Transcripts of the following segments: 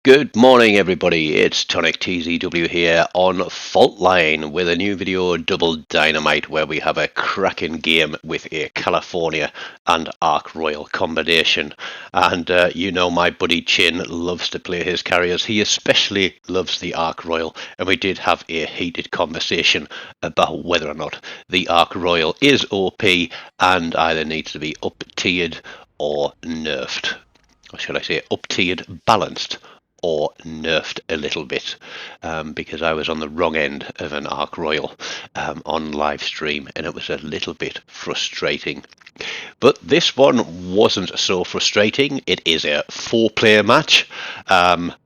Good morning, everybody. It's TONIK TZW here on Fault Line with a new video, Double Dynamite, where we have a cracking game with a California and Ark Royal combination. And you know, my buddy Chin loves to play his carriers. He especially loves the Ark Royal, and we did have a heated conversation about whether or not the Ark Royal is OP and either needs to be up-tiered or nerfed. Or should I say up-tiered, balanced, or nerfed a little bit, because I was on the wrong end of an Ark Royal on live stream, and it was a little bit frustrating. But this one wasn't so frustrating. It is a 4-player match,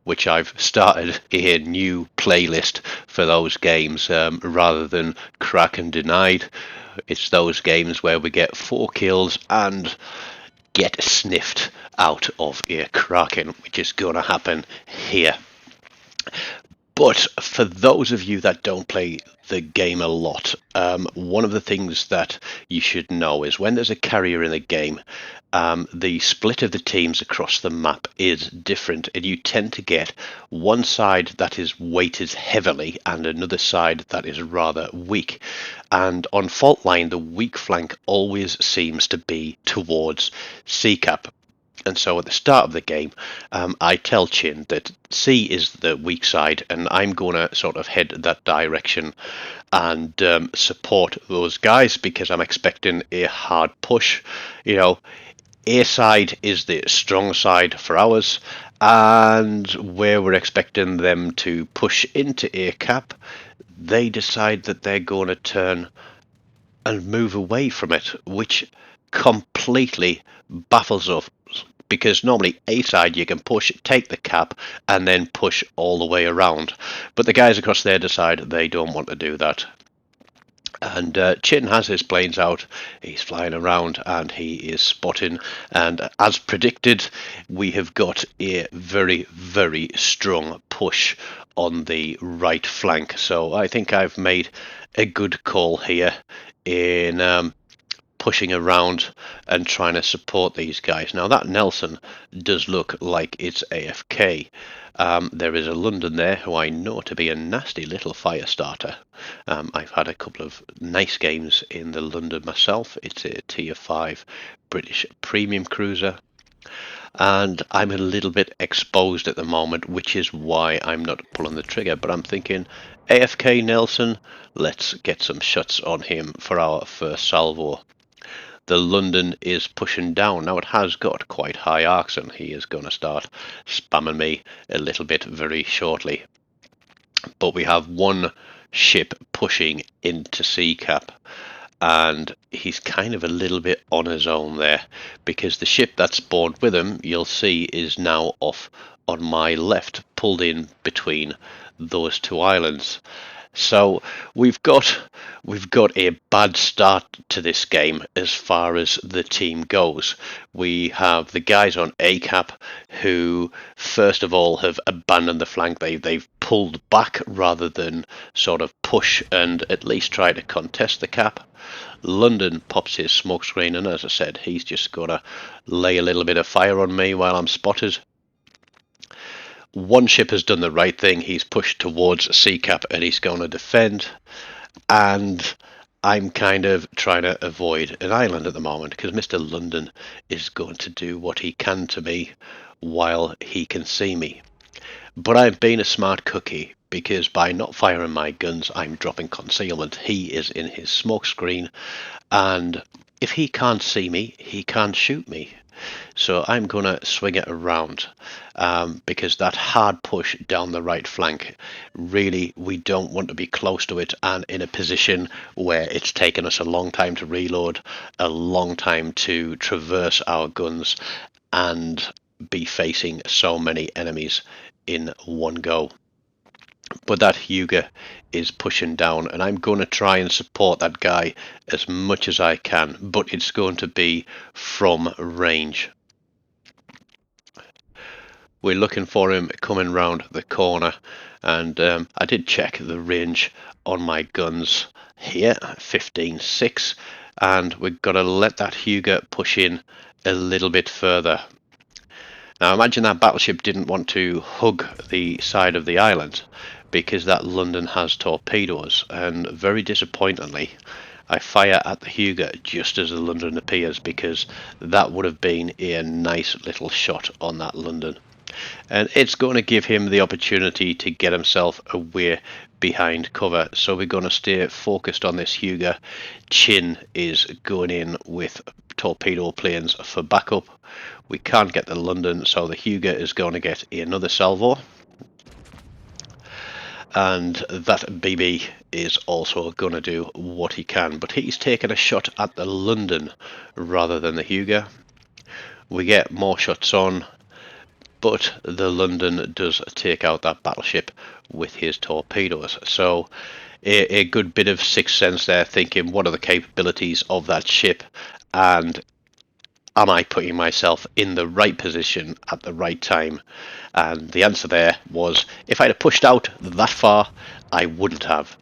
which I've started a new playlist for those games rather than Crack and Denied. It's those games where we get 4 kills and get sniffed out of a Kraken, which is going to happen here. But for those of you that don't play the game a lot, one of the things that you should know is when there's a carrier in the game, the split of the teams across the map is different, and you tend to get one side that is weighted heavily and another side that is rather weak. And on Fault Line, the weak flank always seems to be towards CCAP. And so at the start of the game, I tell Chin that C is the weak side, and I'm going to sort of head that direction and support those guys because I'm expecting a hard push. You know, A side is the strong side for ours, and where we're expecting them to push into A cap, they decide that they're going to turn and move away from it, which completely baffles us, because normally A side you can push, take the cap, and then push all the way around. But the guys across there decide they don't want to do that. And Chin has his planes out, he's flying around and he is spotting, and as predicted, we have got a very, very strong push on the right flank. So I think I've made a good call here in pushing around and trying to support these guys. Now that Nelson does look like it's AFK. There is a London there who I know to be a nasty little fire starter. I've had a couple of nice games in the London myself. It's a tier 5 British premium cruiser, and I'm a little bit exposed at the moment, which is why I'm not pulling the trigger. But I'm thinking, AFK Nelson, let's get some shots on him for our first salvo. The London is pushing down. Now it has got quite high arcs, and he is going to start spamming me a little bit very shortly. But we have one ship pushing into C cap, and he's kind of a little bit on his own there, because the ship that spawned with him, you'll see, is now off on my left, pulled in between those two islands. So we've got a bad start to this game as far as the team goes. We have the guys on A cap who first of all have abandoned the flank. They've pulled back rather than sort of push and at least try to contest the cap. London pops his smoke screen, and as I said, he's just gonna lay a little bit of fire on me while I'm spotted. One ship has done the right thing. He's pushed towards C cap and he's going to defend, and I'm kind of trying to avoid an island at the moment because Mr. London is going to do what he can to me while he can see me. But I've been a smart cookie, because by not firing my guns, I'm dropping concealment. He is in his smoke screen, and if he can't see me, he can't shoot me. So I'm going to swing it around, because that hard push down the right flank, really, we don't want to be close to it and in a position where it's taken us a long time to reload, a long time to traverse our guns, and be facing so many enemies in one go. But that Hugo is pushing down, and I'm going to try and support that guy as much as I can, but it's going to be from range. We're looking for him coming round the corner, and I did check the range on my guns here, 15.6, and we've got to let that Hugo push in a little bit further. Now imagine that battleship didn't want to hug the side of the island because that London has torpedoes, and very disappointingly I fire at the Huger just as the London appears, because that would have been a nice little shot on that London. And it's going to give him the opportunity to get himself away behind cover. So we're going to stay focused on this Huger. Chin is going in with torpedo planes for backup. We can't get the London, so the Huger is going to get another salvo. And that BB is also going to do what he can, but he's taken a shot at the London rather than the Huger. We get more shots on, but the London does take out that battleship with his torpedoes. So a good bit of sixth sense there, thinking what are the capabilities of that ship, and am I putting myself in the right position at the right time? And the answer there was, if I'd have pushed out that far, I wouldn't have.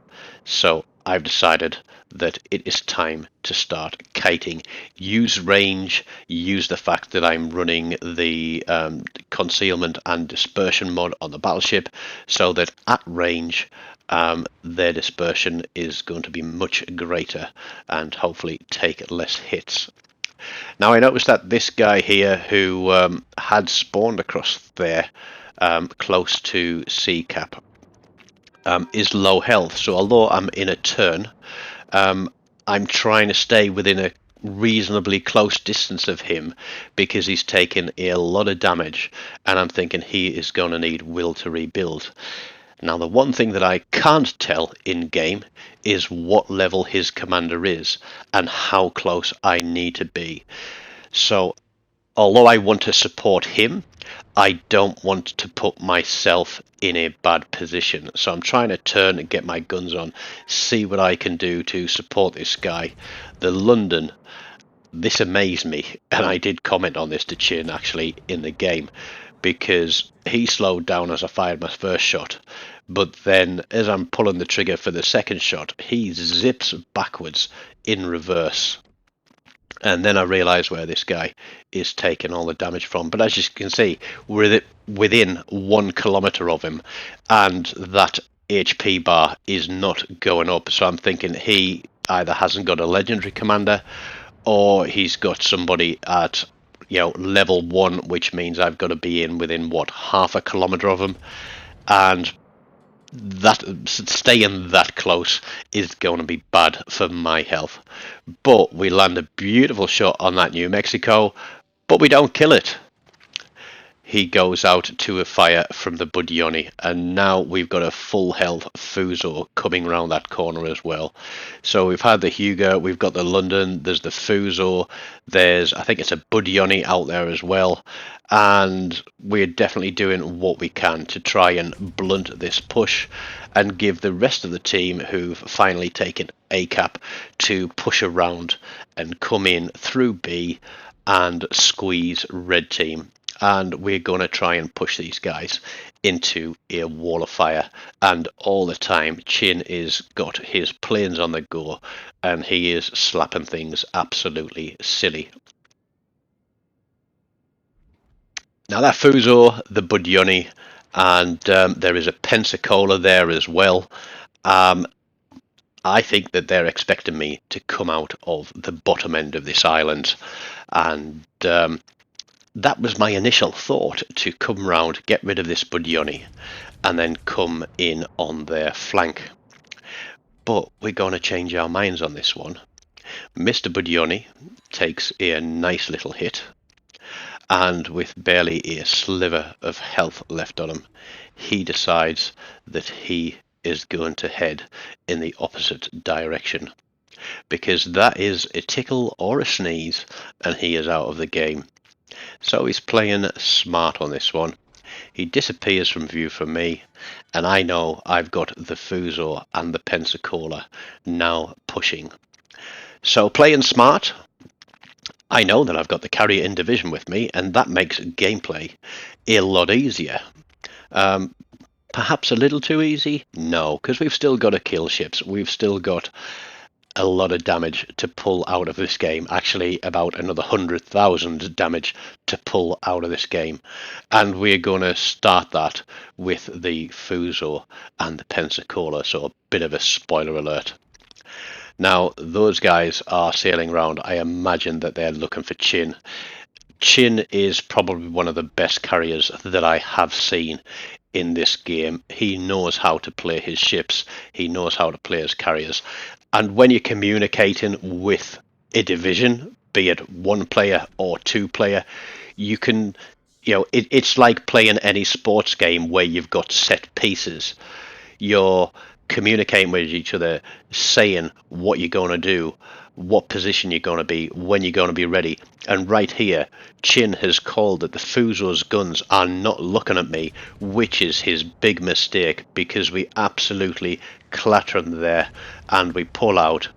So I've decided that it is time to start kiting. Use range, use the fact that I'm running the concealment and dispersion mod on the battleship, so that at range their dispersion is going to be much greater and hopefully take less hits. Now I noticed that this guy here, who had spawned across there close to sea cap, is low health. So although I'm in a turn, I'm trying to stay within a reasonably close distance of him, because he's taken a lot of damage, and I'm thinking he is going to need will to rebuild. Now the one thing that I can't tell in game is what level his commander is and how close I need to be. So although I want to support him, I don't want to put myself in a bad position. So I'm trying to turn and get my guns on, see what I can do to support this guy. The London, this amazed me, and I did comment on this to Chin actually in the game, because he slowed down as I fired my first shot, but then as I'm pulling the trigger for the second shot, he zips backwards in reverse. And then I realise where this guy is taking all the damage from. But as you can see, we're within 1 kilometre of him, and that HP bar is not going up. So I'm thinking he either hasn't got a legendary commander, or he's got somebody at level 1, which means I've got to be in within half a kilometre of him, and that staying that close is going to be bad for my health. But we land a beautiful shot on that New Mexico, but we don't kill it. He goes out to a fire from the Budyoni, and now we've got a full health Fuso coming around that corner as well. So we've had the Huger, we've got the London, there's the Fuso, there's, I think it's a Budyoni out there as well, and we're definitely doing what we can to try and blunt this push and give the rest of the team, who've finally taken A cap, to push around and come in through B and squeeze red team. And we're going to try and push these guys into a wall of fire. And all the time, Chin is got his planes on the go, and he is slapping things absolutely silly. Now that Fuso, the Budyoni, and there is a Pensacola there as well. I think that they're expecting me to come out of the bottom end of this island, and that was my initial thought, to come round, get rid of this Budyoni, and then come in on their flank. But we're going to change our minds on this one. Mr. Budyoni takes a nice little hit, and with barely a sliver of health left on him, he decides that he is going to head in the opposite direction, because that is a tickle or a sneeze and he is out of the game. So he's playing smart on this one. He disappears from view from me, and I know I've got the Fuso and the Pensacola now pushing. So playing smart, I know that I've got the carrier in division with me, and that makes gameplay a lot easier. Perhaps a little too easy? No, because we've still got to kill ships. We've still got a lot of damage to pull out of this game. Actually, about another 100,000 damage to pull out of this game. And we're going to start that with the Fuso and the Pensacola, so a bit of a spoiler alert. Now, those guys are sailing around. I imagine that they're looking for Chin. Chin is probably one of the best carriers that I have seen in this game. He knows how to play his ships. He knows how to play his carriers. And when you're communicating with a division, be it one player or two player, you can, it's like playing any sports game where you've got set pieces. You're communicating with each other, saying what you're going to do, what position you're going to be, when you're going to be ready. And right here, Chin has called that the Fuso's guns are not looking at me, which is his big mistake, because we absolutely clatter them there and we pull out.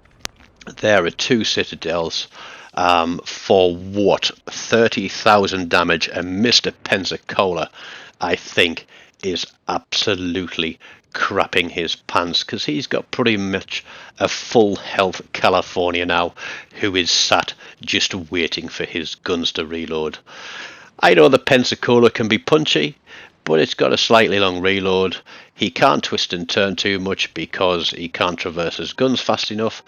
There are two citadels for what, 30,000 damage, and Mr. Pensacola, I think, is absolutely crapping his pants, because he's got pretty much a full health California now, who is sat just waiting for his guns to reload. I know the Pensacola can be punchy, but it's got a slightly long reload. He can't twist and turn too much because he can't traverse his guns fast enough,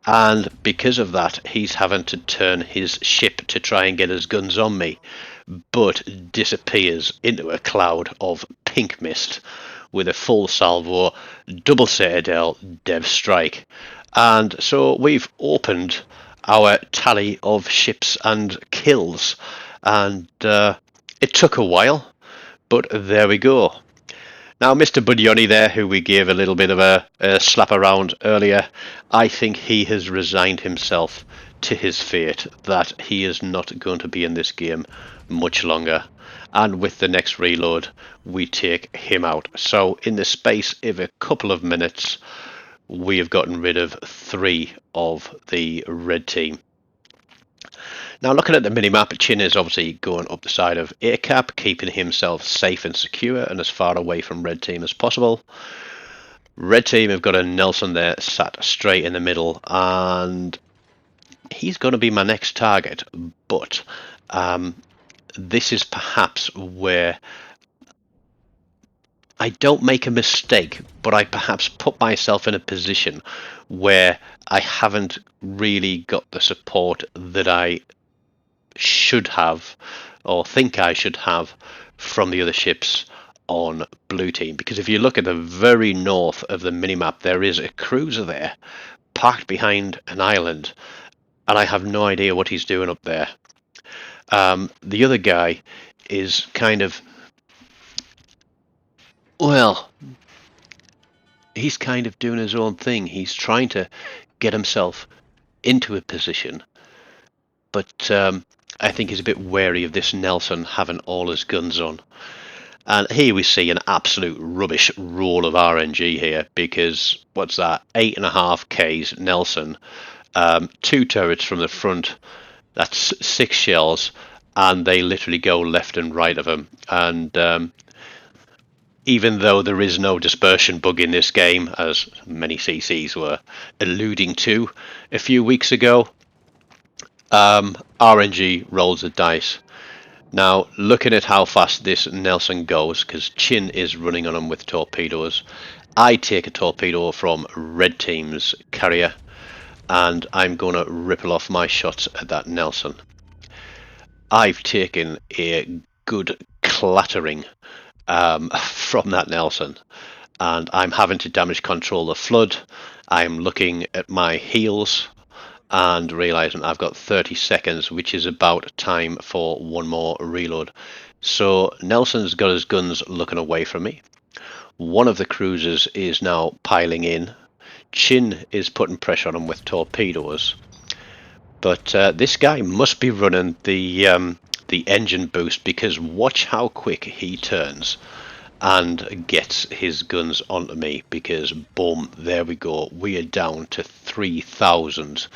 and because of that he's having to turn his ship to try and get his guns on me, but disappears into a cloud of pink mist with a full salvo, double citadel, dev strike. And so we've opened our tally of ships and kills, and it took a while, but there we go. Now, Mr. Budyoni there, who we gave a little bit of a slap around earlier, I think he has resigned himself to his fate, that he is not going to be in this game much longer. And with the next reload, we take him out. So in the space of a couple of minutes, we have gotten rid of 3 of the red team. Now, looking at the minimap, Chin is obviously going up the side of ACAP, keeping himself safe and secure and as far away from red team as possible. Red team have got a Nelson there sat straight in the middle, and he's going to be my next target, but this is perhaps where I don't make a mistake, but I perhaps put myself in a position where I haven't really got the support that I should have, or think I should have, from the other ships on blue team. Because if you look at the very north of the minimap, there is a cruiser there parked behind an island, and I have no idea what he's doing up there. The other guy is kind of, well, he's kind of doing his own thing. He's trying to get himself into a position, but I think he's a bit wary of this Nelson having all his guns on. And here we see an absolute rubbish roll of RNG here, because what's that, 8.5 Ks Nelson, 2 turrets from the front, that's 6 shells, and they literally go left and right of him. And even though there is no dispersion bug in this game, as many CCs were alluding to a few weeks ago, RNG rolls the dice. Now, looking at how fast this Nelson goes, because Chin is running on him with torpedoes, I take a torpedo from red team's carrier, and I'm going to ripple off my shots at that Nelson. I've taken a good clattering from that Nelson, and I'm having to damage control the flood. I'm looking at my heals and realizing I've got 30 seconds, which is about time for one more reload. So Nelson's got his guns looking away from me. One of the cruisers is now piling in. Chin is putting pressure on him with torpedoes, but this guy must be running the engine boost, because watch how quick he turns and gets his guns onto me, because boom, there we go, we are down to 3,000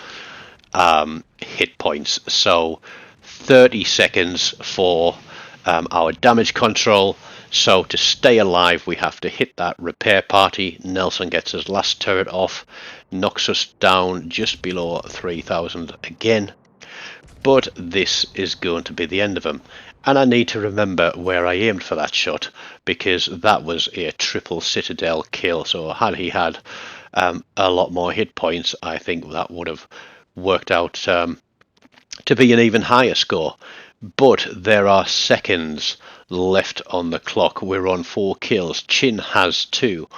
hit points. So 30 seconds for our damage control, So to stay alive, we have to hit that repair party. Nelson gets his last turret off, knocks us down just below 3,000 again. But this is going to be the end of him. And I need to remember where I aimed for that shot, because that was a triple citadel kill. So had he had a lot more hit points, I think that would have worked out to be an even higher score. But there are seconds left on the clock. We're on 4 kills. Chin has 2.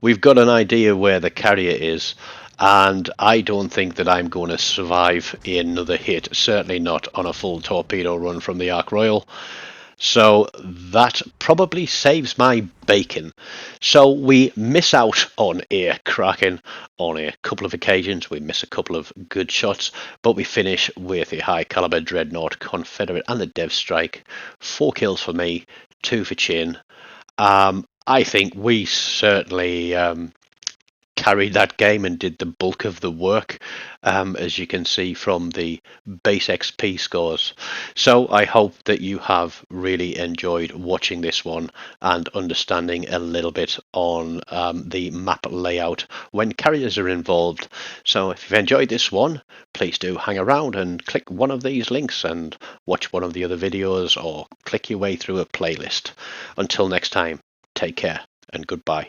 We've got an idea where the carrier is, and I don't think that I'm going to survive another hit. Certainly not on a full torpedo run from the Ark Royal. So that probably saves my bacon. So we miss out on a Kraken on a couple of occasions. We miss a couple of good shots, but we finish with a high caliber Dreadnought, Confederate and the Dev Strike. 4 kills for me, 2 for Chin. I think we certainly carried that game and did the bulk of the work, as you can see from the base XP scores. So I hope that you have really enjoyed watching this one and understanding a little bit on the map layout when carriers are involved. So if you've enjoyed this one, please do hang around and click one of these links and watch one of the other videos, or click your way through a playlist. Until next time, take care and goodbye.